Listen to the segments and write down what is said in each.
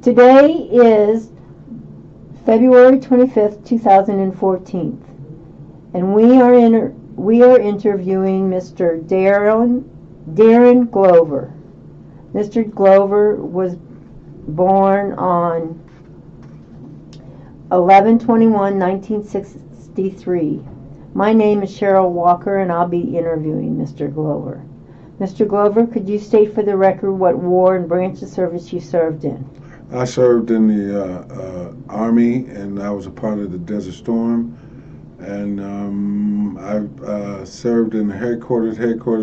Today is February 25th, 2014, and we are interviewing Mr. Darren Glover. Mr. Glover was born on 11/21/1963. My name is Cheryl Walker, and I'll be interviewing Mr. Glover. Mr. Glover, could you state for the record what war and branch of service you served in? I served in the Army, and I was a part of the Desert Storm. And I served in the headquarters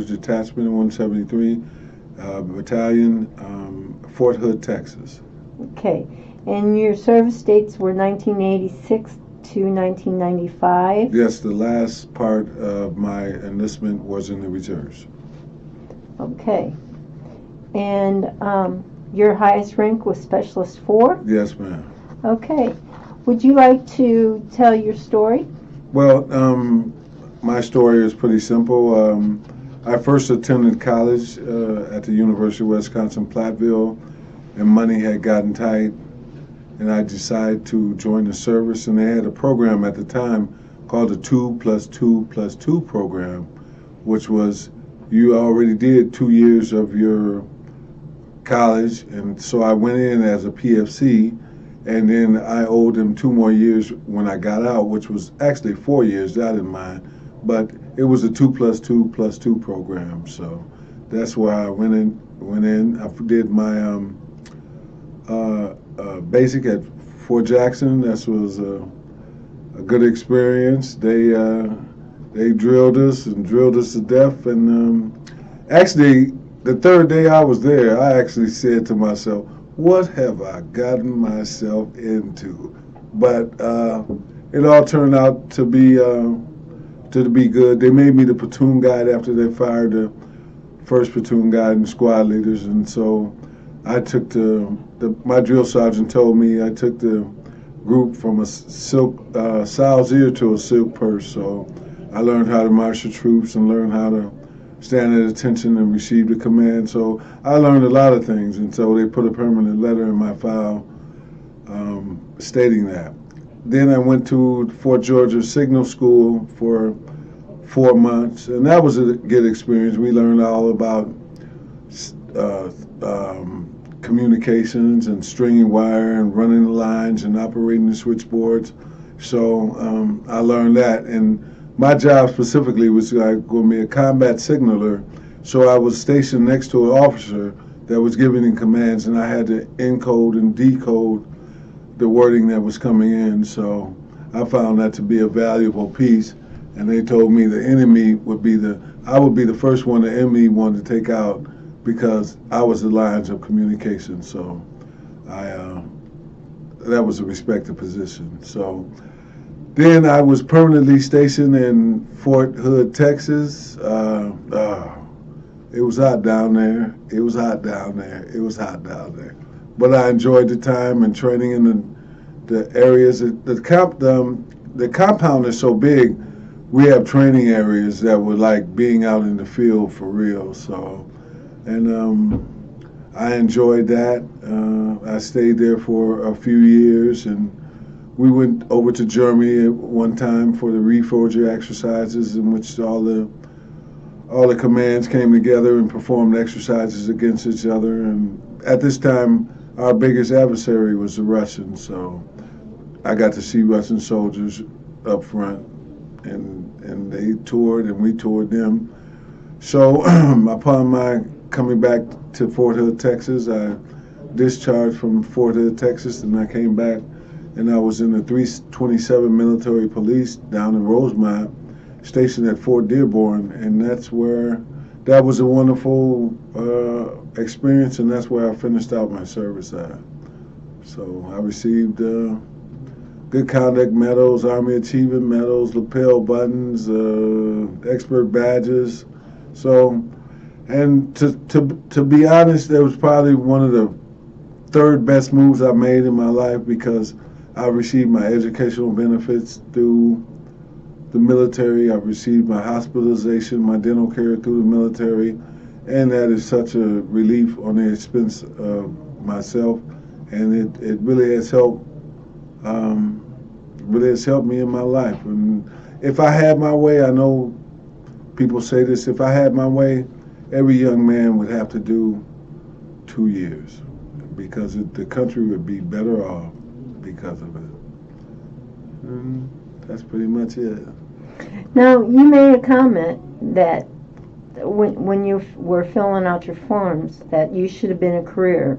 detachment in 173 Battalion, Fort Hood, Texas. Okay. And your service dates were 1986 to 1995? Yes, the last part of my enlistment was in the reserves. Okay. And your highest rank was Specialist 4? Yes, ma'am. Okay. Would you like to tell your story? Well, my story is pretty simple. I first attended college at the University of Wisconsin-Platteville, and money had gotten tight, and I decided to join the service, and they had a program at the time called the 2+2+2 program, which was you already did 2 years of your college, and so I went in as a PFC, and then I owed them 2 more years when I got out, which was actually 4 years, I didn't mind, but it was a 2+2+2 program, so that's where I went in. I did my basic at Fort Jackson. That was a good experience. They drilled us to death, and actually the third day I was there, I actually said to myself, what have I gotten myself into? But it all turned out to be good. They made me the platoon guide after they fired the first platoon guide and squad leaders, and so I took my drill sergeant told me I took the group from a silk sow's ear to a silk purse. So I learned how to marshal troops and learned how to stand at attention and receive the command. So I learned a lot of things, and so they put a permanent letter in my file stating that. Then I went to Fort Georgia Signal School for 4 months, and that was a good experience. We learned all about communications and stringing wire and running the lines and operating the switchboards. So I learned that, and my job specifically was going to be a combat signaler. So I was stationed next to an officer that was giving him commands, and I had to encode and decode the wording that was coming in. So I found that to be a valuable piece, and they told me the enemy I would be the first one the enemy wanted to take out, because I was the lines of communication. So that was a respected position. So then I was permanently stationed in Fort Hood, Texas. It was hot down there. But I enjoyed the time and training in the areas. The compound is so big, we have training areas that were like being out in the field for real. So. And I enjoyed that. I stayed there for a few years, and we went over to Germany at one time for the Reassurance Exercises, in which all the commands came together and performed exercises against each other. And at this time, our biggest adversary was the Russians, so I got to see Russian soldiers up front, and they toured and we toured them. So upon my coming back to Fort Hood, Texas, I discharged from Fort Hood, Texas, and I came back, and I was in the 327 Military Police down in Rosemont, stationed at Fort Dearborn, and that was a wonderful experience, and that's where I finished out my service at. So I received good conduct medals, Army Achievement medals, lapel buttons, expert badges. So. And to be honest, that was probably one of the third best moves I made in my life, because I received my educational benefits through the military. I received my hospitalization, my dental care through the military, and that is such a relief on the expense of myself, and it really has helped. Really has helped me in my life. And if I had my way, I know people say this. If I had my way, every young man would have to do 2 years because the country would be better off because of it. And that's pretty much it. Now, you made a comment that when you were filling out your forms that you should have been a career.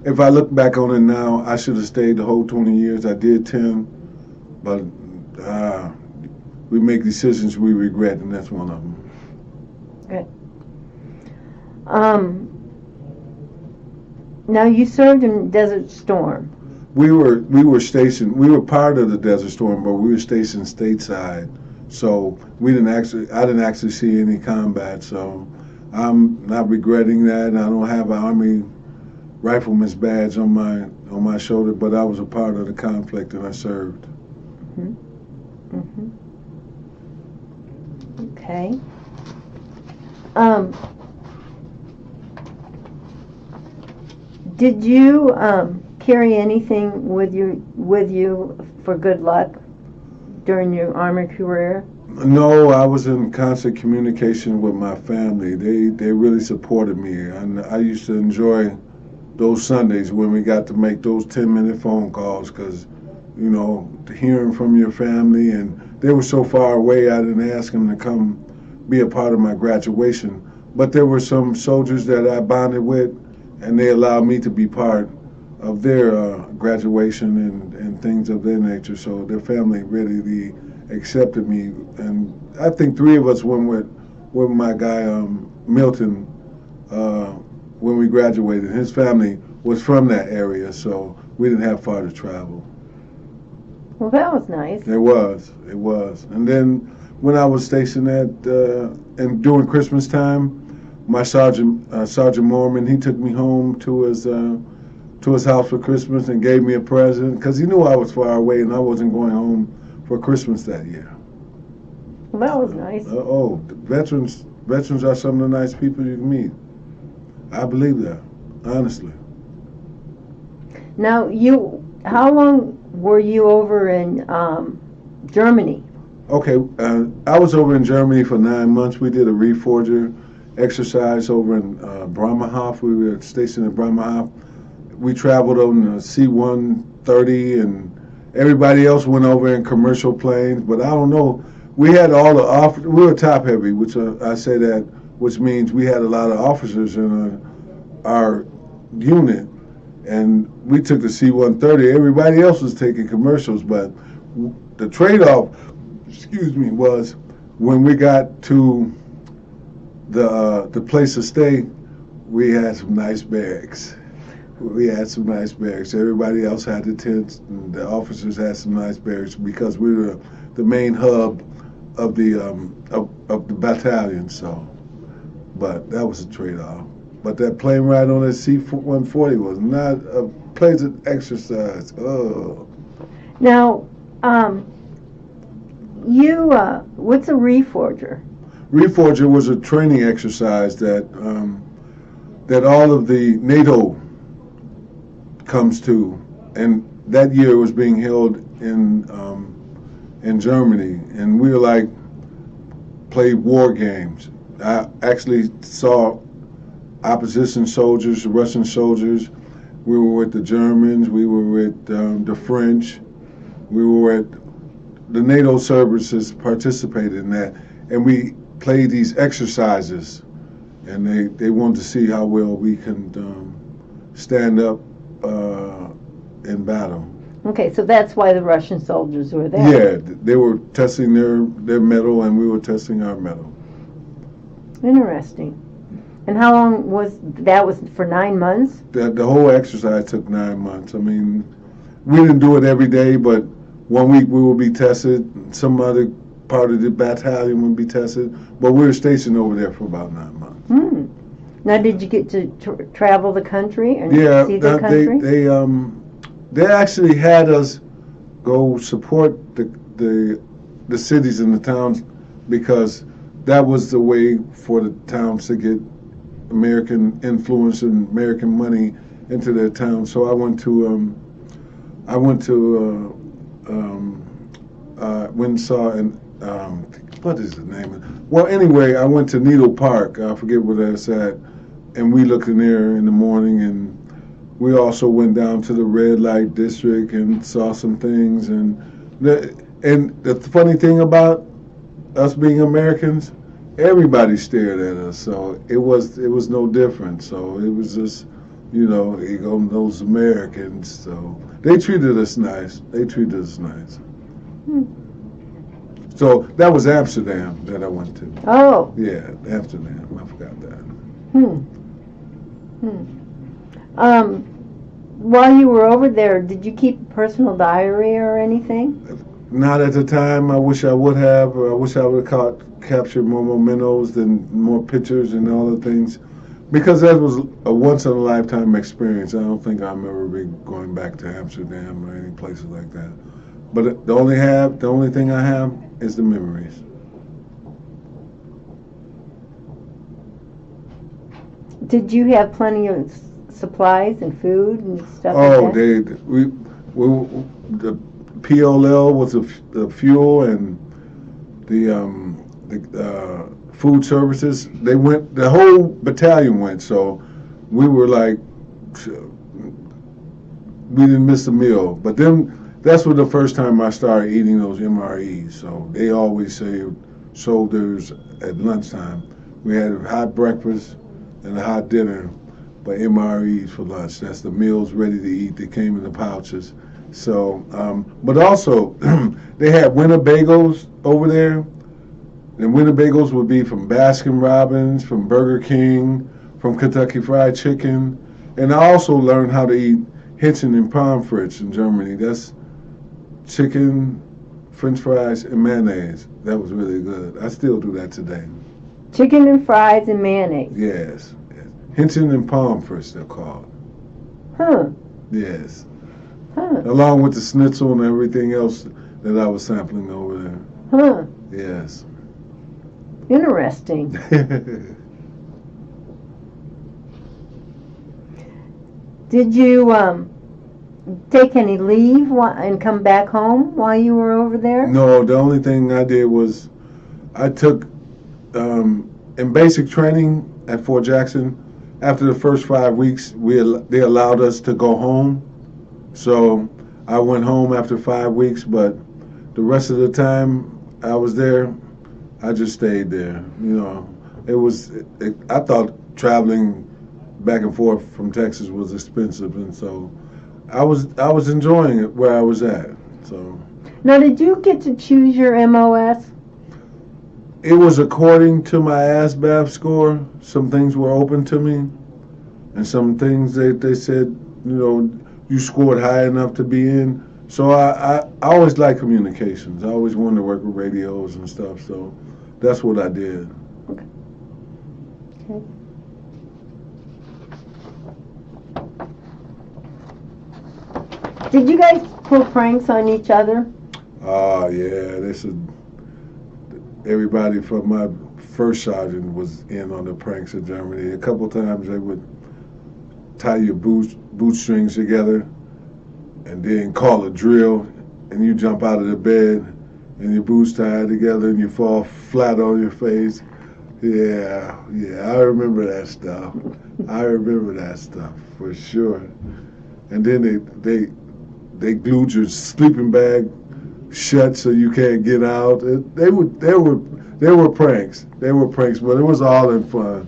If I look back on it now, I should have stayed the whole 20 years. I did 10, but we make decisions we regret, and that's one of them. Good. Now, you served in Desert Storm. We were stationed. We were part of the Desert Storm, but we were stationed stateside. So I didn't actually see any combat. So I'm not regretting that. I don't have an Army rifleman's badge on my shoulder, but I was a part of the conflict and I served. Mm-hmm. Mm-hmm. Okay. Did you carry anything with you for good luck during your Army career? No, I was in constant communication with my family. They really supported me, and I used to enjoy those Sundays when we got to make those 10-minute phone calls because, you know, hearing from your family, and they were so far away I didn't ask them to come be a part of my graduation. But there were some soldiers that I bonded with, and they allowed me to be part of their graduation and things of their nature. So their family really accepted me. And I think 3 of us went with my guy Milton when we graduated. His family was from that area, so we didn't have far to travel. Well, that was nice. It was. And then when I was stationed and during Christmas time, my Sergeant Mormon, he took me home to his house for Christmas and gave me a present because he knew I was far away and I wasn't going home for Christmas that year. Well, that was nice. Veterans are some of the nice people you can meet. I believe that, honestly. Now, how long were you over in Germany? Okay, I was over in Germany for 9 months. We did a Reassurance Exercise over in Bremerhaven. We were stationed in Bremerhaven. We traveled on the C-130, and everybody else went over in commercial planes. But I don't know. We had all the we were top heavy, which I say that, which means we had a lot of officers in our unit, and we took the C-130. Everybody else was taking commercials, but the trade-off, was when we got to the place to stay, we had some nice barracks. Everybody else had the tents, and the officers had some nice barracks because we were the main hub of the battalion. So, but that was a trade-off. But that plane ride on that C-140 was not a pleasant exercise. Oh. Now, what's a reforger? Reforger was a training exercise that all of the NATO comes to, and that year was being held in Germany, and we were played war games. I actually saw opposition soldiers, Russian soldiers. We were with the Germans. We were with the French. We were with the NATO services participated in that, and we played these exercises, and they wanted to see how well we can stand up in battle. Okay, so that's why the Russian soldiers were there. Yeah, they were testing their mettle, and we were testing our mettle. Interesting. And how long was that? Was for 9 months? The whole exercise took 9 months. I mean, we didn't do it every day, but 1 week we would be tested. Some other part of the battalion would be tested, but we were stationed over there for about 9 months. Hmm. Now, did you get to travel the country and see the country? They actually had us go support the cities and the towns because that was the way for the towns to get American influence and American money into their town. So I went to went and saw what is the name? Well, anyway, I went to Needle Park. I forget where that's at, and we looked in there in the morning, and we also went down to the red light district and saw some things. And the funny thing about us being Americans, everybody stared at us, so it was no different. So it was just, here go those Americans. So they treated us nice. Hmm. So that was Amsterdam that I went to. Oh. Yeah, Amsterdam. I forgot that. While you were over there, did you keep a personal diary or anything? Not at the time. I wish I would have. I wish I would have captured more mementos and more pictures and all the things, because that was a once-in-a-lifetime experience. I don't think I'll ever be going back to Amsterdam or any places like that. But the only thing I have is the memories. Did you have plenty of supplies and food and stuff like that? The POL was the fuel, and the food services. They went. The whole battalion went. So we were like, we didn't miss a meal. But then that's was the first time I started eating those MREs. So they always saved soldiers at lunchtime. We had a hot breakfast and a hot dinner, but MREs for lunch. That's the meals ready to eat. They came in the pouches. So, but also they had Winnebagos over there. And Winnebagos would be from Baskin Robbins, from Burger King, from Kentucky Fried Chicken. And I also learned how to eat Hinton and Pommes frites in Germany. That's chicken, French fries, and mayonnaise. That was really good. I still do that today. Chicken and fries and mayonnaise. Yes. Hinton and Pommes frites, they're called. Huh. Yes. Huh. Along with the schnitzel and everything else that I was sampling over there. Huh. Yes. Interesting. Did you take any leave and come back home while you were over there? No, the only thing I did was I took, in basic training at Fort Jackson, after the first 5 weeks, they allowed us to go home. So I went home after 5 weeks, but the rest of the time I was there, I just stayed there. I thought traveling back and forth from Texas was expensive, and so I was enjoying it where I was at. So now, did you get to choose your MOS? It was according to my ASVAB score. Some things were open to me, and some things they said, you scored high enough to be in. So I always liked communications. I always wanted to work with radios and stuff. So that's what I did. Okay. Did you guys pull pranks on each other? Oh, yeah. Everybody from my first sergeant was in on the pranks in Germany. A couple times they would tie your bootstrings together and then call a drill, and you jump out of the bed and your boots tied together and you fall flat on your face. Yeah, I remember that stuff. For sure. And then they glued your sleeping bag shut so you can't get out. There were pranks. But it was all in fun.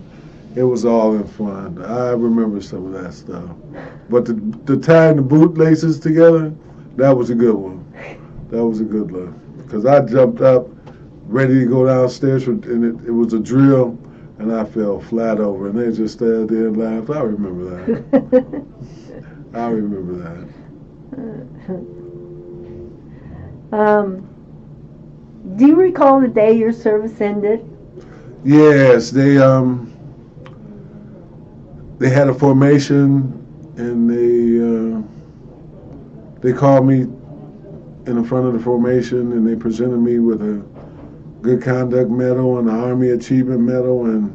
I remember some of that stuff. But the tying the bootlaces together, that was a good one. Because I jumped up, ready to go downstairs, and it was a drill, and I fell flat over, and they just stood there and laughed. I remember that. Do you recall the day your service ended? Yes, they had a formation, and they called me in the front of the formation, and they presented me with Good Conduct Medal and the Army Achievement Medal, and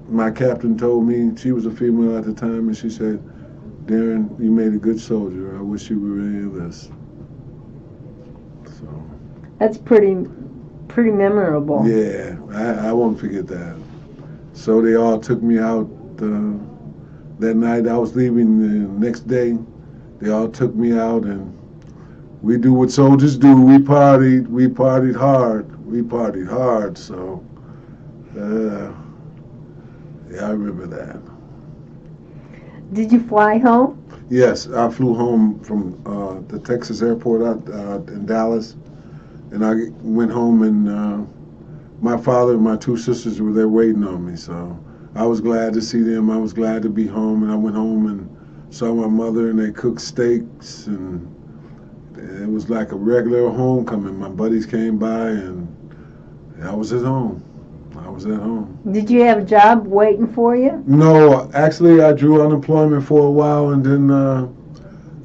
my captain told me, she was a female at the time, and she said, "Darren, you made a good soldier. I wish you were any of this." So that's pretty memorable. yeah, I won't forget that. So they all took me out that night. I was leaving the next day. They all took me out, and we do what soldiers do. We partied hard. So yeah, I remember that. Did you fly home? Yes, I flew home from the Texas airport out in Dallas, and I went home, and my father and my two sisters were there waiting on me. So I was glad to see them. I was glad to be home, and I went home and saw my mother, and they cooked steaks, and it was like a regular homecoming. My buddies came by, and I was at home. Did you have a job waiting for you? No, actually, I drew unemployment for a while, and then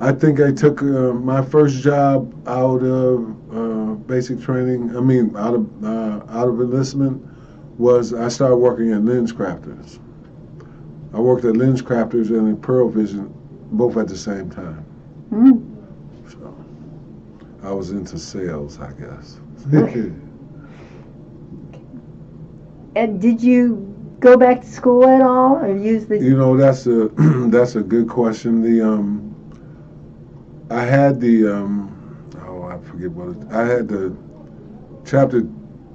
I think I took my first job out of basic training. I mean, out of enlistment, was I started working at lens crafters. I worked at lens crafters and at Pearl Vision, both at the same time. Mm. So I was into sales, I guess. And did you go back to school at all, or use the? You know, that's a that's a good question. I had I forget what I had the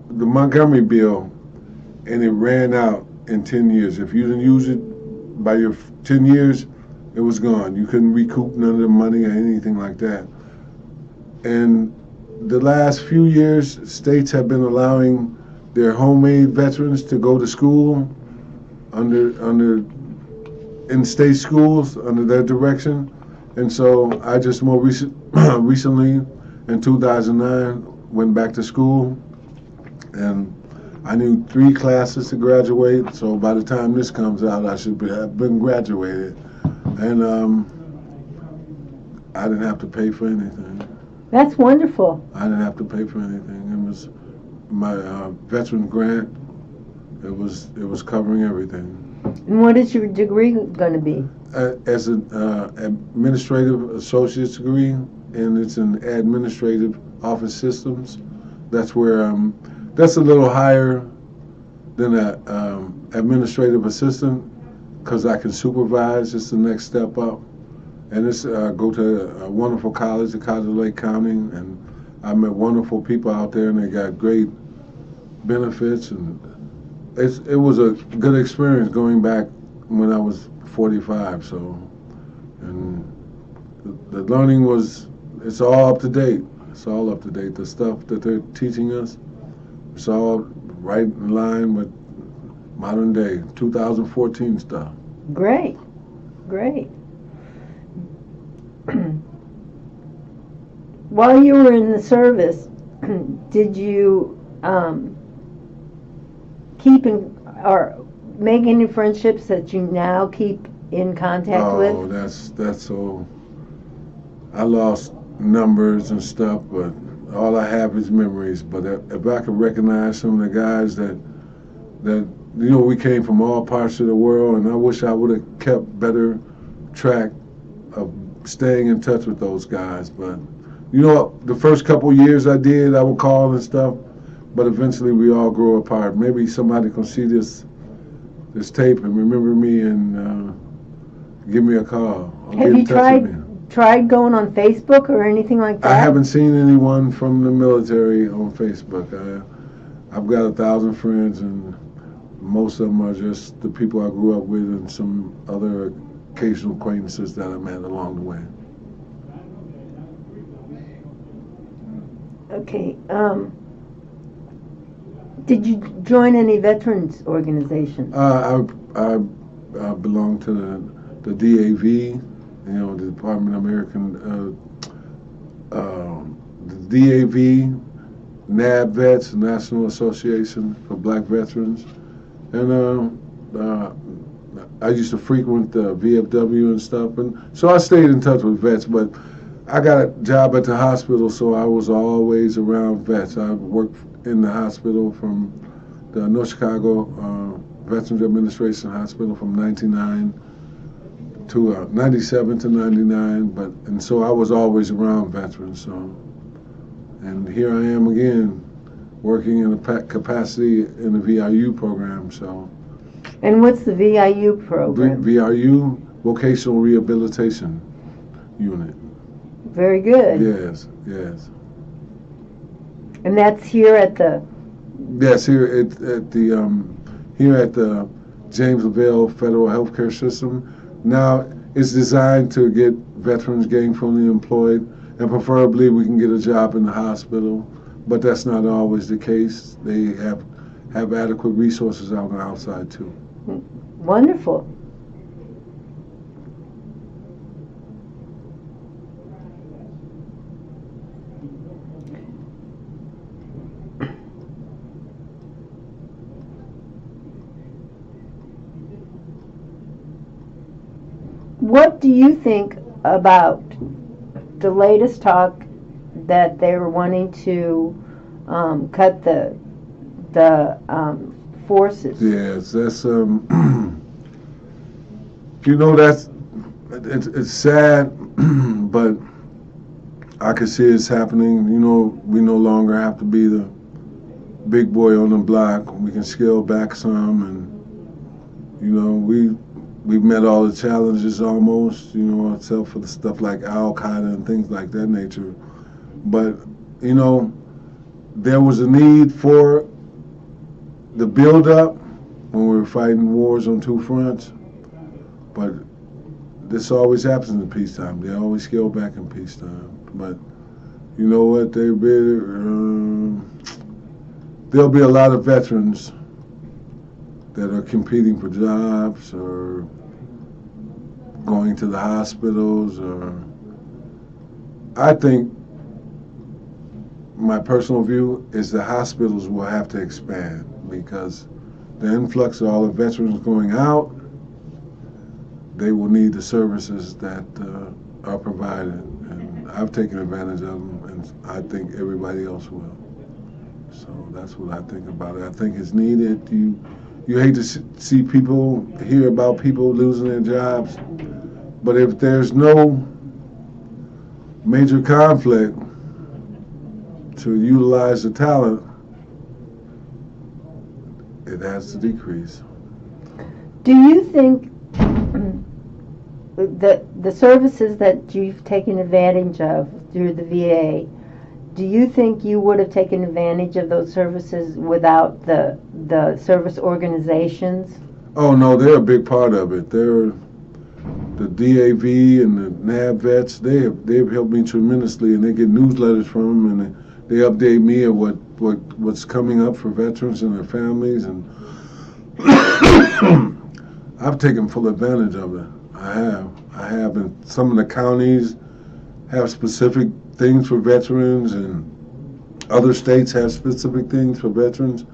Montgomery bill, and it ran out in 10 years. If you didn't use it by your 10 years, it was gone. You couldn't recoup none of the money or anything like that. And the last few years, states have been allowing their homemade veterans to go to school in state schools under their direction. And so I just more recently, in 2009, went back to school, and I knew 3 classes to graduate. So by the time this comes out, I should have been graduated, and I didn't have to pay for anything. That's wonderful. I didn't have to pay for anything. It was my veteran grant. It was covering everything. And what is your degree going to be? As an administrative associate's degree, and it's in administrative office systems. That's where that's a little higher than an administrative assistant, because I can supervise. It's the next step up, and it's go to a wonderful college, the College of Lake County, and I met wonderful people out there, and they got great benefits, and it was a good experience going back when I was 45. So, and the learning it's all up to date. It's all up to date. The stuff that they're teaching us, it's all right in line with modern day 2014 stuff. Great. While you were in the service, did you keep in or make any friendships that you now keep in contact with? Oh, that's so. I lost numbers and stuff, but all I have is memories. But if I could recognize some of the guys that we came from all parts of the world, and I wish I would have kept better track of staying in touch with those guys. But the first couple years I would call and stuff, but eventually we all grow apart. Maybe somebody can see this tape and remember me and give me a call. Have you tried going on Facebook or anything like that? I haven't seen anyone from the military on Facebook. I've got 1,000 friends, and most of them are just the people I grew up with and some other occasional acquaintances that I met along the way. Okay. Did you join any veterans organizations? I belong to the DAV, the Department of American, the DAV, NAB Vets, National Association for Black Veterans, and I used to frequent the VFW and stuff, and so I stayed in touch with vets, but I got a job at the hospital, so I was always around vets. I worked in the hospital from the North Chicago Veterans Administration Hospital from 97 to 99, and so I was always around veterans. So, and here I am again, working in a capacity in the VRU program. So. And what's the VIU program? VRU, Vocational Rehabilitation Unit. Very good. Yes. And that's here at the. Yes, here at the James Lavelle Federal Healthcare System. Now it's designed to get veterans gainfully employed, and preferably we can get a job in the hospital. But that's not always the case. They have adequate resources on the outside too. Wonderful. What do you think about the latest talk that they're wanting to cut the forces? Yes, that's you know, it's sad, but I can see it's happening. You know, we no longer have to be the big boy on the block. We can scale back some, and you know, we've met all the challenges almost, you know, except for the stuff like Al Qaeda and things like that nature. But you know, there was a need for the build-up when we were fighting wars on two fronts. But this always happens in peacetime. They always scale back in peacetime. But you know what? There'll be a lot of veterans that are competing for jobs or going to the hospitals. Or I think my personal view is the hospitals will have to expand because the influx of all the veterans going out, they will need the services that are provided. And I've taken advantage of them, and I think everybody else will. So that's what I think about it. I think it's needed. You hate to see people, hear about people losing their jobs, but if there's no major conflict to utilize the talent, it has to decrease. Do you think that the services that you've taken advantage of through the VA, do you think you would have taken advantage of those services without the service organizations? Oh no, they're a big part of it. They're the DAV and the NAB vets. They've helped me tremendously, and they get newsletters from them, and they update me of what's coming up for veterans and their families, and I've taken full advantage of it. I have, and some of the counties have specific things for veterans, and other states have specific things for veterans.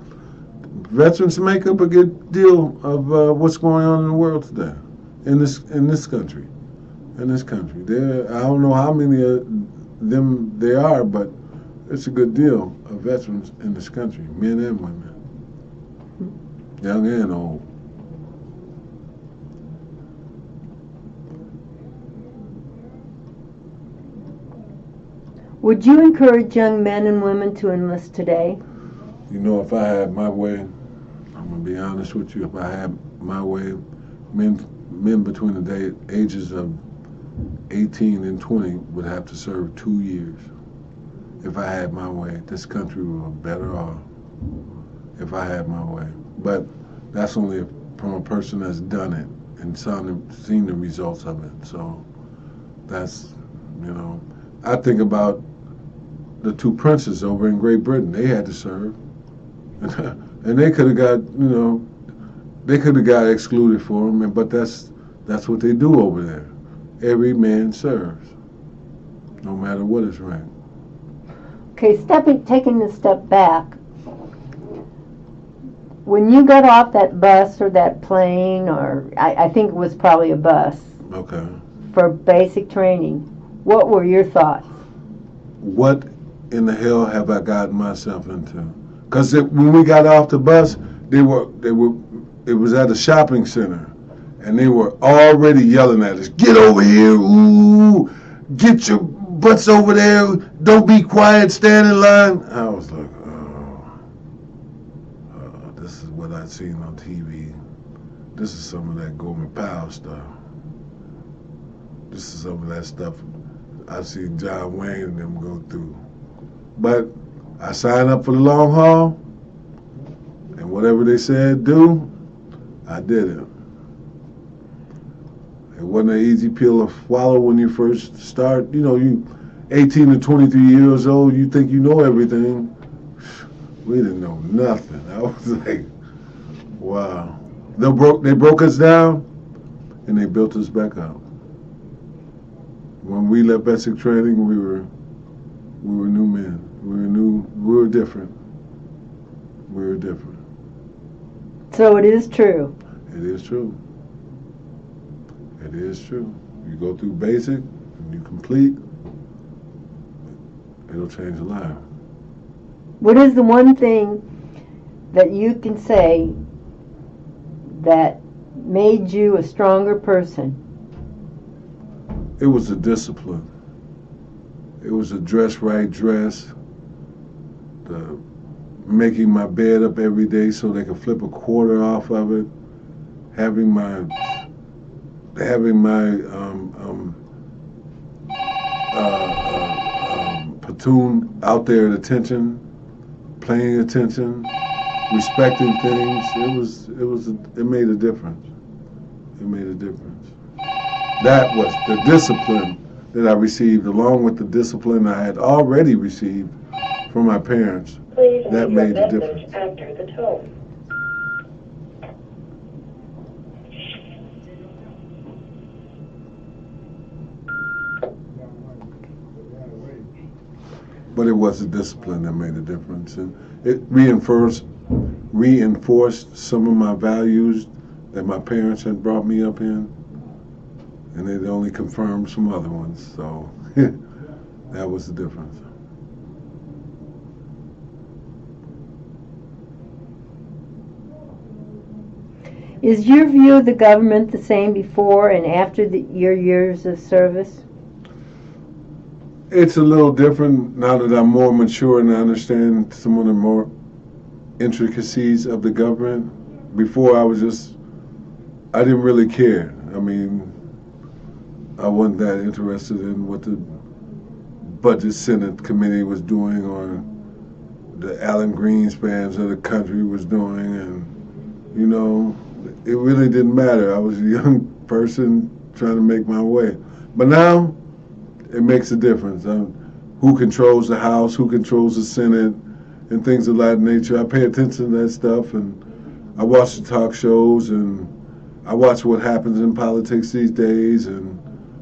Veterans make up a good deal of what's going on in the world today, in this country. I don't know how many of them there are, but it's a good deal of veterans in this country, men and women, young and old. Would you encourage young men and women to enlist today? You know, if I had my way, I'm going to be honest with you, if I had my way, men between the ages of 18 and 20 would have to serve 2 years. If I had my way, this country would be better off if I had my way. But that's only from a person that's done it and seen the results of it. So that's, you know, I think about the two princes over in Great Britain. They had to serve. And they could have got, you know, they could have got excluded for them, but that's what they do over there. Every man serves, no matter what his rank. Okay, taking a step back, when you got off that bus or that plane, or I think it was probably a bus, Okay. for basic training, What were your thoughts? What in the hell have I gotten myself into? Because when we got off the bus, it was at a shopping center, and they were already yelling at us, "Get over here, ooh, get your butts over there, don't be quiet, stand in line." I was like, this is what I'd seen on TV. This is some of that Gomer Powell stuff. This is some of that stuff I've seen John Wayne and them go through. But I signed up for the long haul, and whatever they said do, I did it. It wasn't an easy pill to swallow when you first start. You know, you 18 to 23 years old, you think you know everything. We didn't know nothing. I was like, wow. They broke us down, and they built us back up. When we left basic training, we were new men. We were different. We were different. So it is true. It is true. It is true. You go through basic, and you complete, it'll change a life. What is the one thing that you can say that made you a stronger person? It was the discipline. It was the dress right dress, the making my bed up every day so they could flip a quarter off of it, having my platoon out there at attention, paying attention, respecting things. It made a difference. It made a difference. That was the discipline that I received, along with the discipline I had already received from my parents. Please that leave made your the message difference. after the tone. But it was the discipline that made a difference, and it reinforced some of my values that my parents had brought me up in, and it only confirmed some other ones. So that was the difference. Is your view of the government the same before and after your years of service? It's a little different now that I'm more mature and I understand some of the more intricacies of the government. Before I didn't really care. I mean, I wasn't that interested in what the Budget Senate Committee was doing or the Alan Greenspans of the country was doing, and, you know, it really didn't matter. I was a young person trying to make my way. But now, it makes a difference. Who controls the House, who controls the Senate, and things of that nature. I pay attention to that stuff, and I watch the talk shows, and I watch what happens in politics these days, and,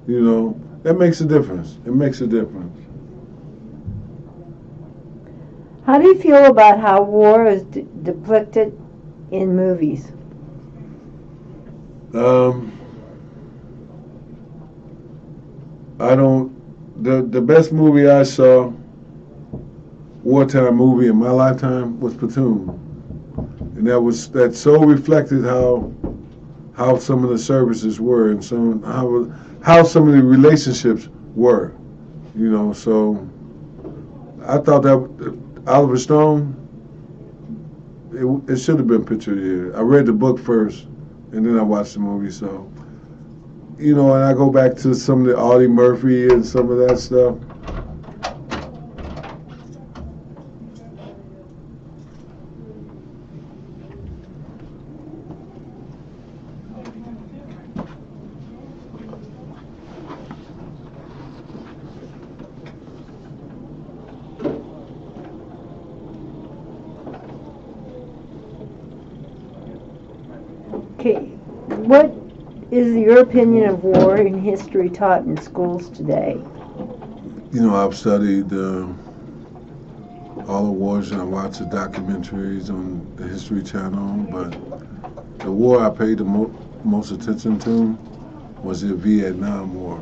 you know, that makes a difference. It makes a difference. How do you feel about how war is depicted in movies? The best movie I saw, wartime movie in my lifetime, was Platoon, and that so reflected how some of the services were and how some of the relationships were, you know. So I thought that Oliver Stone, it should have been Picture of the Year. I read the book first, and then I watched the movie. So, you know, and I go back to some of the Audie Murphy and some of that stuff. Okay, what is your opinion of war and history taught in schools today? You know, I've studied all the wars, and I watched the documentaries on the History Channel, but the war I paid the most attention to was the Vietnam War.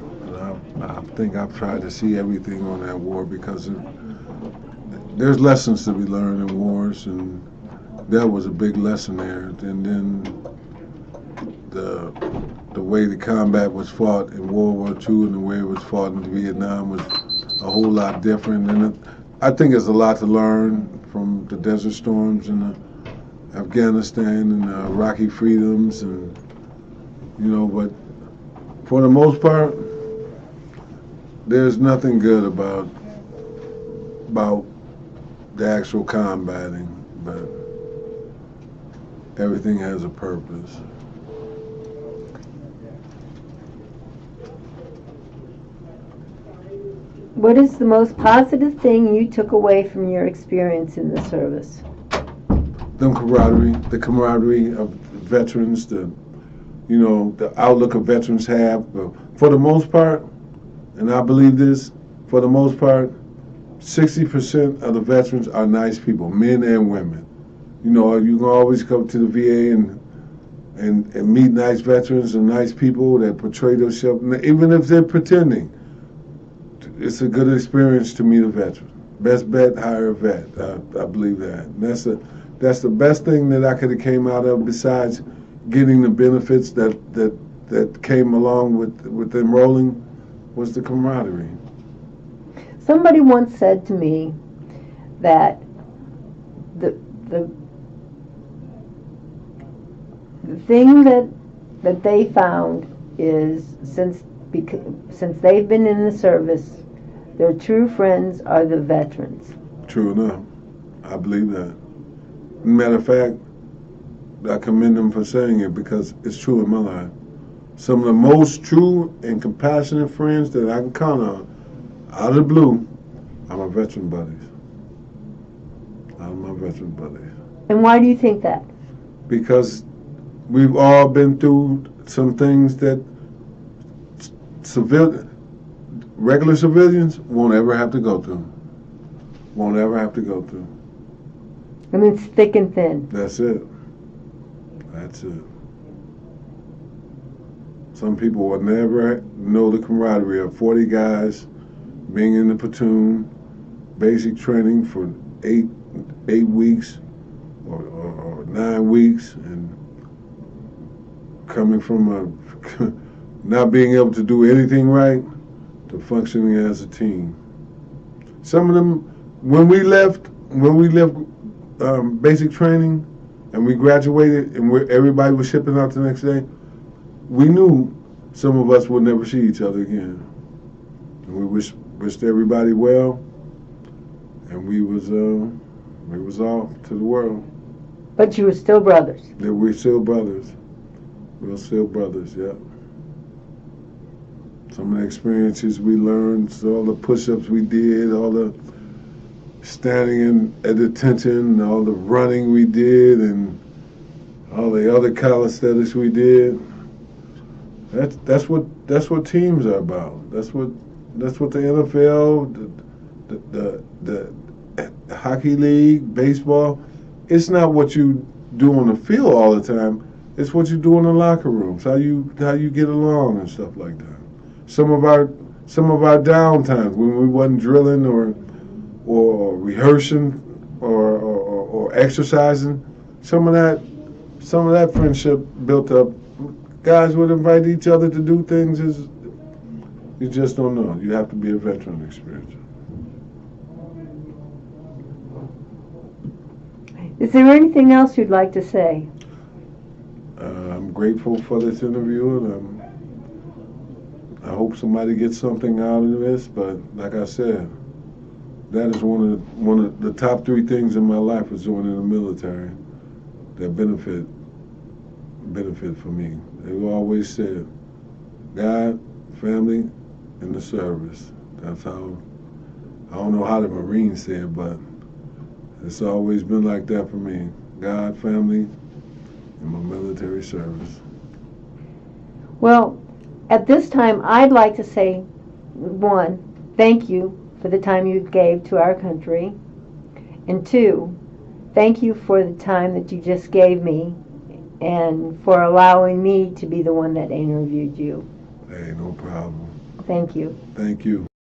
And I think I've tried to see everything on that war because there's lessons to be learned in wars, and that was a big lesson there. And then the way the combat was fought in World War II and the way it was fought in Vietnam was a whole lot different. And I think there's a lot to learn from the Desert Storms and Afghanistan and the Iraqi freedoms, and but for the most part, there's nothing good about the actual combating, but everything has a purpose. What is the most positive thing you took away from your experience in the service? The camaraderie of veterans, the outlook of veterans have. But for the most part, and I believe this, for the most part, 60% of the veterans are nice people, men and women. You can always come to the VA and meet nice veterans and nice people that portray themselves, even if they're pretending. It's a good experience to meet a veteran. Best bet, hire a vet. I believe that. And that's the best thing that I could have came out of, besides getting the benefits that came along with enrolling, was the camaraderie. Somebody once said to me that the thing that they found is since they've been in the service, their true friends are the veterans. True enough. I believe that. Matter of fact, I commend them for saying it because it's true in my life. Some of the most true and compassionate friends that I can count on, out of the blue, are my veteran buddies. Out of my veteran buddies. And why do you think that? Because we've all been through some things that regular civilians won't ever have to go through. Won't ever have to go through. And it's thick and thin. That's it. That's it. Some people will never know the camaraderie of 40 guys being in the platoon, basic training for eight weeks or 9 weeks, and coming from not being able to do anything right to functioning as a team. Some of them, when we left basic training and we graduated and everybody was shipping out the next day, we knew some of us would never see each other again. And we wished everybody well, and we was off to the world. But you were still brothers. Yeah, we're still brothers. We're still brothers, yeah. Some of the experiences we learned, all the push-ups we did, all the standing at attention, all the running we did, and all the other calisthenics we did. That's what teams are about. That's what the NFL, the hockey league, baseball. It's not what you do on the field all the time. It's what you do in the locker rooms. How you get along and stuff like that. Some of our downtimes when we wasn't drilling or rehearsing or exercising, some of that friendship built up. Guys would invite each other to do things. You just don't know. You have to be a veteran experience. Is there anything else you'd like to say? I'm grateful for this interview, and I hope somebody gets something out of this. But like I said, that is one of the top 3 things in my life is joining the military that benefit for me. They always said, God, family, and the service. That's how, I don't know how the Marines said, but it's always been like that for me. God, family, and my military service. Well, at this time, I'd like to say, 1, thank you for the time you gave to our country, and 2, thank you for the time that you just gave me and for allowing me to be the one that interviewed you. Hey, no problem. Thank you. Thank you.